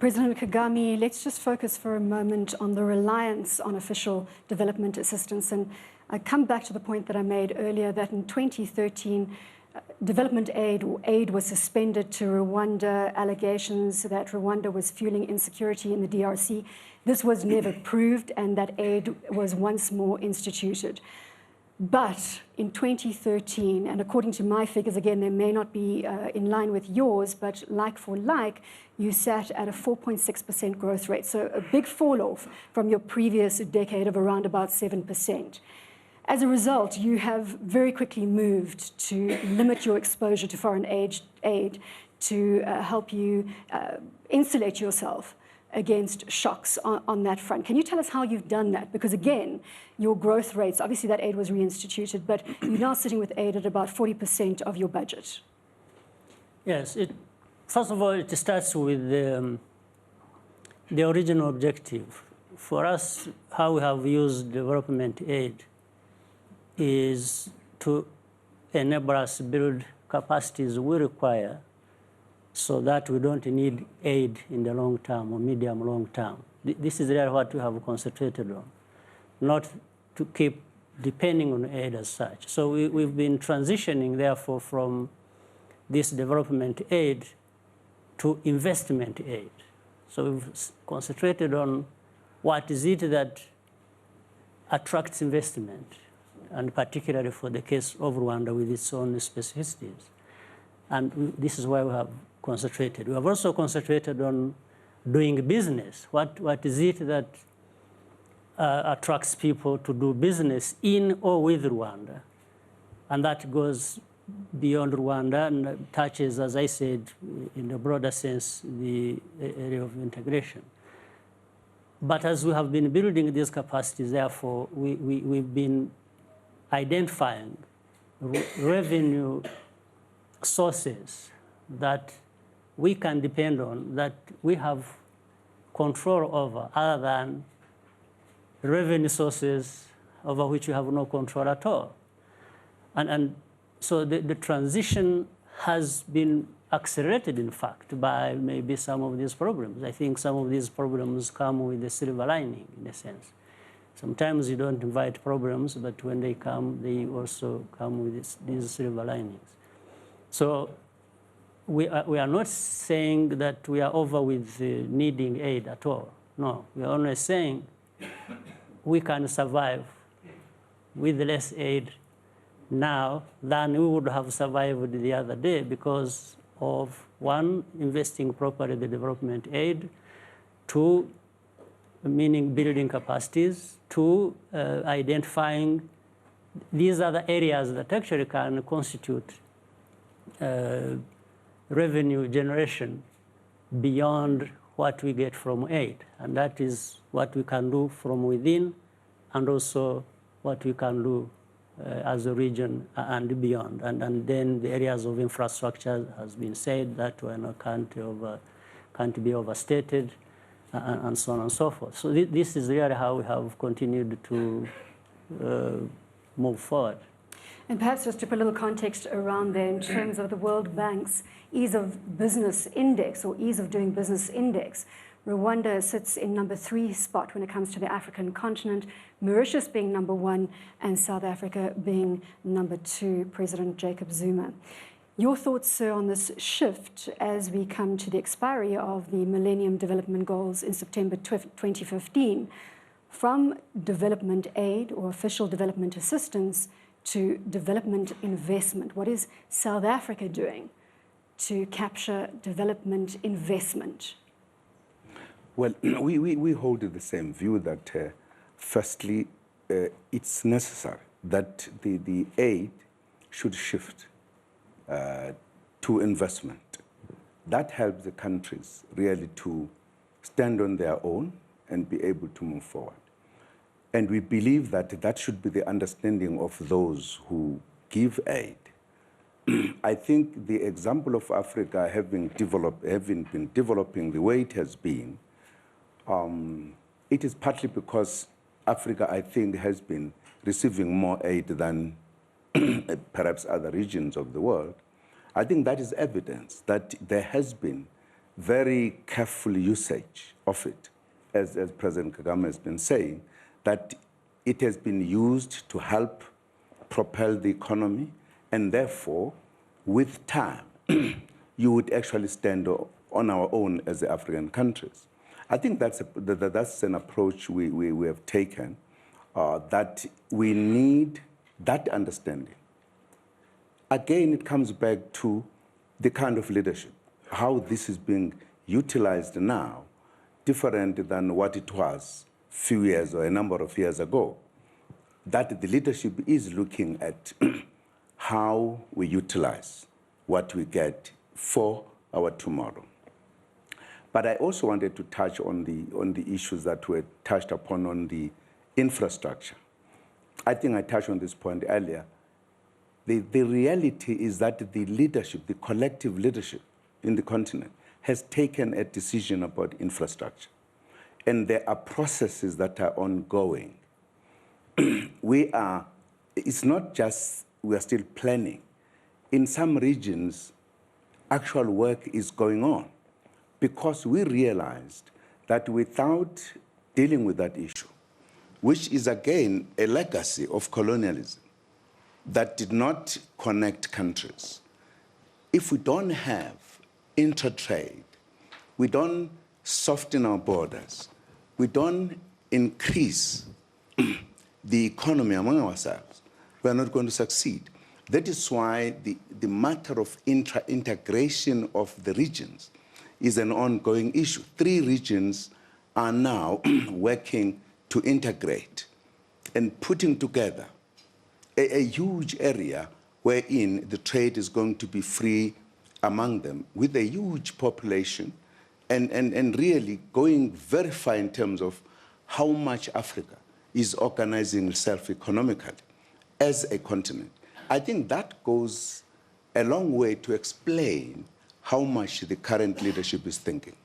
President Kagame, let's just focus for a moment on the reliance on official development assistance. And I come back to the point that I made earlier that in 2013, development aid or aid was suspended to Rwanda, allegations that Rwanda was fueling insecurity in the DRC. This was never proved, and that aid was once more instituted. But in 2013, and according to my figures, again, they may not be in line with yours, but like for like, you sat at a 4.6% growth rate. So a big fall off from your previous decade of around about 7%. As a result, you have very quickly moved to limit your exposure to foreign aid to help you insulate yourself against shocks on that front. Can you tell us how you've done that? Because again, your growth rates, obviously that aid was reinstituted, but you're now sitting with aid at about 40% of your budget. Yes, first of all, it starts with the original objective. For us, how we have used development aid is to enable us to build capacities we require so that we don't need aid in the long term or medium long term. This is really what we have concentrated on, not to keep depending on aid as such. So we've been transitioning, therefore, from this development aid to investment aid. So we've concentrated on what is it that attracts investment, and particularly for the case of Rwanda with its own specificities. And this is why we have concentrated. We have also concentrated on doing business. What is it that attracts people to do business in or with Rwanda? And that goes beyond Rwanda and touches, as I said, in a broader sense, the area of integration. But as we have been building these capacities, therefore, we've been identifying revenue sources that we can depend on, that we have control over, other than revenue sources over which we have no control at all. And so the transition has been accelerated, in fact, by maybe some of these problems. I think some of these problems come with a silver lining, in a sense. Sometimes you don't invite problems, but when they come, they also come with these silver linings. So we are not saying that we are over with needing aid at all. No, we are only saying we can survive with less aid now than we would have survived the other day because of, one, investing properly the development aid, two, meaning building capacities, two, identifying these other areas that actually can constitute revenue generation beyond what we get from aid. And that is what we can do from within and also what we can do as a region and beyond. And then the areas of infrastructure has been said that can't be overstated, and so on and so forth. So this is really how we have continued to move forward. And perhaps just to put a little context around there in terms of the World Bank's Ease of Business Index or Ease of Doing Business Index, Rwanda sits in #3 spot when it comes to the African continent, Mauritius being #1 and South Africa being #2, President Jacob Zuma. Your thoughts, sir, on this shift as we come to the expiry of the Millennium Development Goals in September 2015 from development aid or official development assistance to development investment? What is South Africa doing to capture development investment? Well, we hold the same view that, firstly, it's necessary that the aid should shift to investment. That helps the countries really to stand on their own and be able to move forward. And we believe that that should be the understanding of those who give aid. I think the example of Africa having been developing the way it has been, it is partly because Africa, I think, has been receiving more aid than perhaps other regions of the world. I think that is evidence that there has been very careful usage of it, as President Kagame has been saying, that it has been used to help propel the economy, and therefore, with time, you would actually stand on our own as the African countries. I think that's an approach we have taken, that we need that understanding. Again, it comes back to the kind of leadership, how this is being utilized now, different than what it was a few years or a number of years ago. That the leadership is looking at how we utilize what we get for our tomorrow. But I also wanted to touch on the issues that were touched upon on the infrastructure. I think I touched on this point earlier. The reality is that the leadership, the collective leadership in the continent, has taken a decision about infrastructure. And there are processes that are ongoing. It's not just we are still planning. In some regions, actual work is going on because we realized that without dealing with that issue, which is again a legacy of colonialism that did not connect countries, if we don't have inter-trade, we don't soften our borders, we don't increase the economy among ourselves, we are not going to succeed. That is why the matter of integration of the regions is an ongoing issue. 3 regions are now working to integrate and putting together a huge area wherein the trade is going to be free among them with a huge population and really going very far in terms of how much Africa is organizing itself economically as a continent. I think that goes a long way to explain how much the current leadership is thinking.